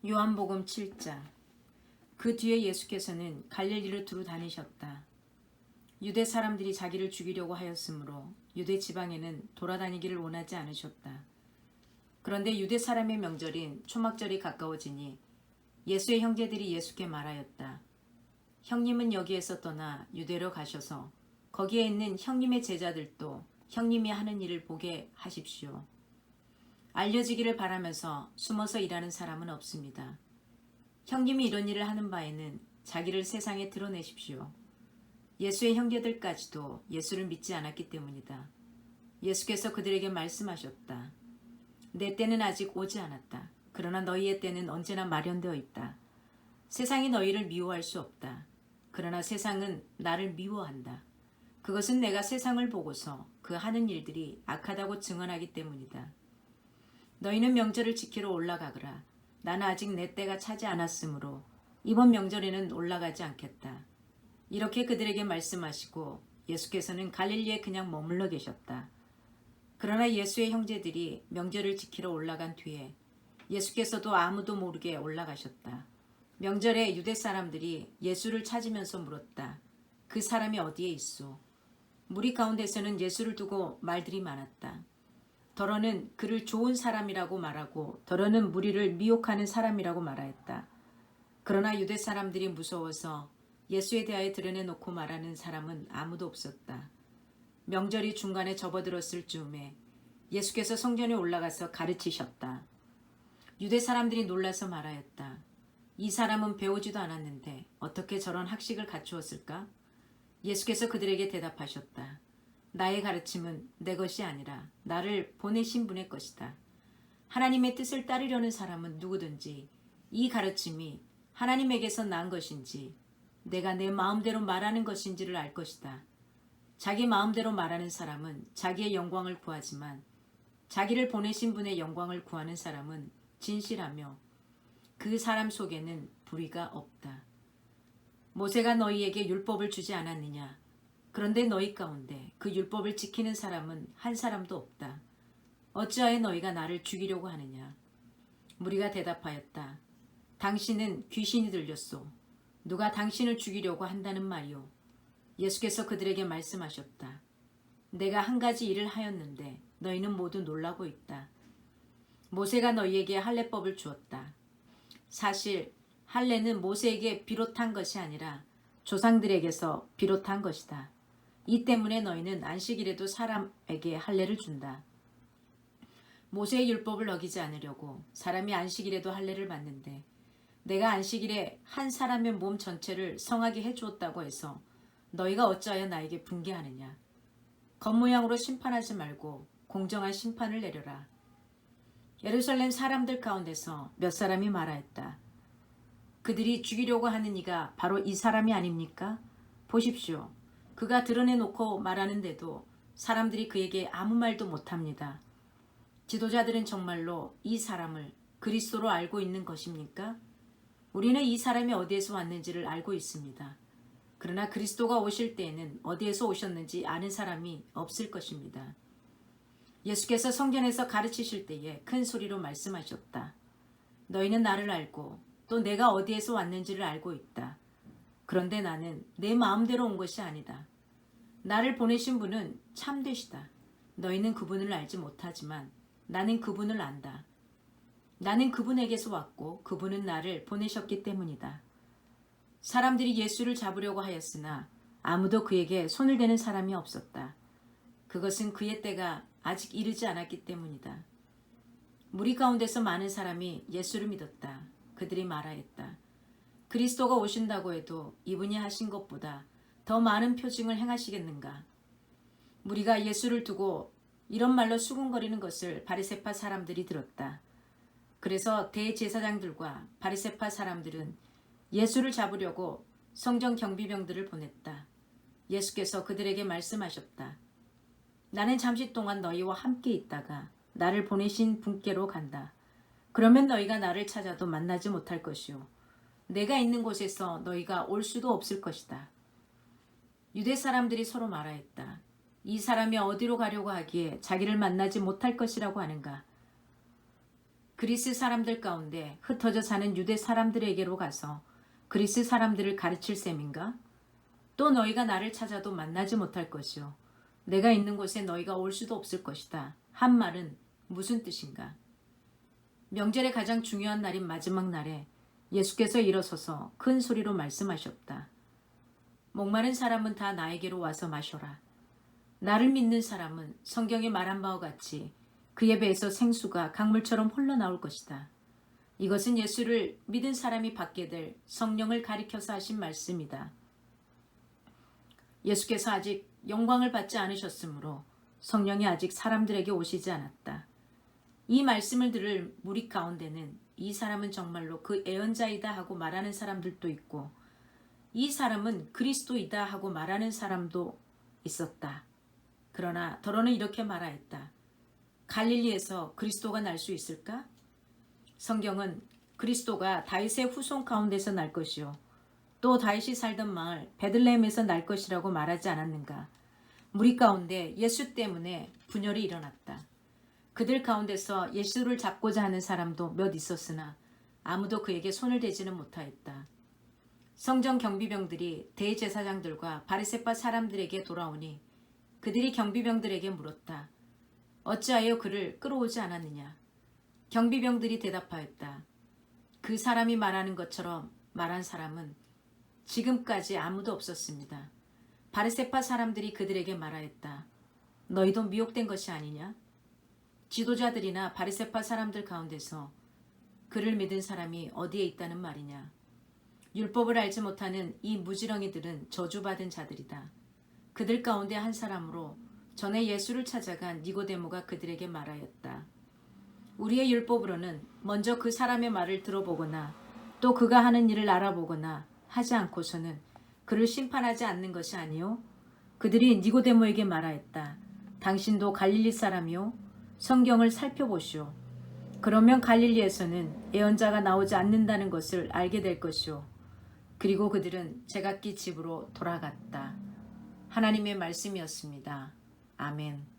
요한복음 7장. 그 뒤에 예수께서는 갈릴리로 두루 다니셨다. 유대 사람들이 자기를 죽이려고 하였으므로 유대 지방에는 돌아다니기를 원하지 않으셨다. 그런데 유대 사람의 명절인 초막절이 가까워지니 예수의 형제들이 예수께 말하였다. 형님은 여기에서 떠나 유대로 가셔서 거기에 있는 형님의 제자들도 형님이 하는 일을 보게 하십시오. 알려지기를 바라면서 숨어서 일하는 사람은 없습니다. 형님이 이런 일을 하는 바에는 자기를 세상에 드러내십시오. 예수의 형제들까지도 예수를 믿지 않았기 때문이다. 예수께서 그들에게 말씀하셨다. 내 때는 아직 오지 않았다. 그러나 너희의 때는 언제나 마련되어 있다. 세상이 너희를 미워할 수 없다. 그러나 세상은 나를 미워한다. 그것은 내가 세상을 보고서 그 하는 일들이 악하다고 증언하기 때문이다. 너희는 명절을 지키러 올라가거라. 나는 아직 내 때가 차지 않았으므로 이번 명절에는 올라가지 않겠다. 이렇게 그들에게 말씀하시고 예수께서는 갈릴리에 그냥 머물러 계셨다. 그러나 예수의 형제들이 명절을 지키러 올라간 뒤에 예수께서도 아무도 모르게 올라가셨다. 명절에 유대 사람들이 예수를 찾으면서 물었다. 그 사람이 어디에 있소? 무리 가운데서는 예수를 두고 말들이 많았다. 더러는 그를 좋은 사람이라고 말하고 더러는 무리를 미혹하는 사람이라고 말하였다. 그러나 유대 사람들이 무서워서 예수에 대하여 드러내놓고 말하는 사람은 아무도 없었다. 명절이 중간에 접어들었을 즈음에 예수께서 성전에 올라가서 가르치셨다. 유대 사람들이 놀라서 말하였다. 이 사람은 배우지도 않았는데 어떻게 저런 학식을 갖추었을까? 예수께서 그들에게 대답하셨다. 나의 가르침은 내 것이 아니라 나를 보내신 분의 것이다. 하나님의 뜻을 따르려는 사람은 누구든지 이 가르침이 하나님에게서 난 것인지 내가 내 마음대로 말하는 것인지를 알 것이다. 자기 마음대로 말하는 사람은 자기의 영광을 구하지만 자기를 보내신 분의 영광을 구하는 사람은 진실하며 그 사람 속에는 불의가 없다. 모세가 너희에게 율법을 주지 않았느냐? 그런데 너희 가운데 그 율법을 지키는 사람은 한 사람도 없다. 어찌하여 너희가 나를 죽이려고 하느냐? 무리가 대답하였다. 당신은 귀신이 들렸소. 누가 당신을 죽이려고 한다는 말이오? 예수께서 그들에게 말씀하셨다. 내가 한 가지 일을 하였는데 너희는 모두 놀라고 있다. 모세가 너희에게 할례법을 주었다. 사실 할례는 모세에게 비롯한 것이 아니라 조상들에게서 비롯한 것이다. 이 때문에 너희는 안식일에도 사람에게 할례를 준다. 모세의 율법을 어기지 않으려고 사람이 안식일에도 할례를 받는데 내가 안식일에 한 사람의 몸 전체를 성하게 해주었다고 해서 너희가 어찌하여 나에게 분개하느냐. 겉모양으로 심판하지 말고 공정한 심판을 내려라. 예루살렘 사람들 가운데서 몇 사람이 말하였다. 그들이 죽이려고 하는 이가 바로 이 사람이 아닙니까? 보십시오. 그가 드러내놓고 말하는데도 사람들이 그에게 아무 말도 못합니다. 지도자들은 정말로 이 사람을 그리스도로 알고 있는 것입니까? 우리는 이 사람이 어디에서 왔는지를 알고 있습니다. 그러나 그리스도가 오실 때에는 어디에서 오셨는지 아는 사람이 없을 것입니다. 예수께서 성전에서 가르치실 때에 큰 소리로 말씀하셨다. 너희는 나를 알고 또 내가 어디에서 왔는지를 알고 있다. 그런데 나는 내 마음대로 온 것이 아니다. 나를 보내신 분은 참되시다. 너희는 그분을 알지 못하지만 나는 그분을 안다. 나는 그분에게서 왔고 그분은 나를 보내셨기 때문이다. 사람들이 예수를 잡으려고 하였으나 아무도 그에게 손을 대는 사람이 없었다. 그것은 그의 때가 아직 이르지 않았기 때문이다. 무리 가운데서 많은 사람이 예수를 믿었다. 그들이 말하였다. 그리스도가 오신다고 해도 이분이 하신 것보다 더 많은 표징을 행하시겠는가? 무리가 예수를 두고 이런 말로 수군거리는 것을 바리새파 사람들이 들었다. 그래서 대제사장들과 바리새파 사람들은 예수를 잡으려고 성전 경비병들을 보냈다. 예수께서 그들에게 말씀하셨다. 나는 잠시 동안 너희와 함께 있다가 나를 보내신 분께로 간다. 그러면 너희가 나를 찾아도 만나지 못할 것이요. 내가 있는 곳에서 너희가 올 수도 없을 것이다. 유대 사람들이 서로 말하였다. 이 사람이 어디로 가려고 하기에 자기를 만나지 못할 것이라고 하는가? 그리스 사람들 가운데 흩어져 사는 유대 사람들에게로 가서 그리스 사람들을 가르칠 셈인가? 또 너희가 나를 찾아도 만나지 못할 것이요 내가 있는 곳에 너희가 올 수도 없을 것이다. 한 말은 무슨 뜻인가? 명절의 가장 중요한 날인 마지막 날에 예수께서 일어서서 큰 소리로 말씀하셨다. 목마른 사람은 다 나에게로 와서 마셔라. 나를 믿는 사람은 성경에 말한 바와 같이 그의 배에서 생수가 강물처럼 흘러나올 것이다. 이것은 예수를 믿은 사람이 받게 될 성령을 가리켜서 하신 말씀이다. 예수께서 아직 영광을 받지 않으셨으므로 성령이 아직 사람들에게 오시지 않았다. 이 말씀을 들을 무리 가운데는 이 사람은 정말로 그 예언자이다 하고 말하는 사람들도 있고 이 사람은 그리스도이다 하고 말하는 사람도 있었다. 그러나 더러는 이렇게 말하였다. 갈릴리에서 그리스도가 날 수 있을까? 성경은 그리스도가 다윗의 후손 가운데서 날 것이요 또 다윗이 살던 마을 베들레헴에서 날 것이라고 말하지 않았는가? 무리 가운데 예수 때문에 분열이 일어났다. 그들 가운데서 예수를 잡고자 하는 사람도 몇 있었으나 아무도 그에게 손을 대지는 못하였다. 성전 경비병들이 대제사장들과 바리새파 사람들에게 돌아오니 그들이 경비병들에게 물었다. 어찌하여 그를 끌어오지 않았느냐? 경비병들이 대답하였다. 그 사람이 말하는 것처럼 말한 사람은 지금까지 아무도 없었습니다. 바리새파 사람들이 그들에게 말하였다. 너희도 미혹된 것이 아니냐? 지도자들이나 바리새파 사람들 가운데서 그를 믿은 사람이 어디에 있다는 말이냐? 율법을 알지 못하는 이 무지렁이들은 저주받은 자들이다. 그들 가운데 한 사람으로 전에 예수를 찾아간 니고데모가 그들에게 말하였다. 우리의 율법으로는 먼저 그 사람의 말을 들어보거나 또 그가 하는 일을 알아보거나 하지 않고서는 그를 심판하지 않는 것이 아니요? 그들이 니고데모에게 말하였다. 당신도 갈릴리 사람이요? 성경을 살펴보시오. 그러면 갈릴리에서는 예언자가 나오지 않는다는 것을 알게 될 것이오. 그리고 그들은 제각기 집으로 돌아갔다. 하나님의 말씀이었습니다. 아멘.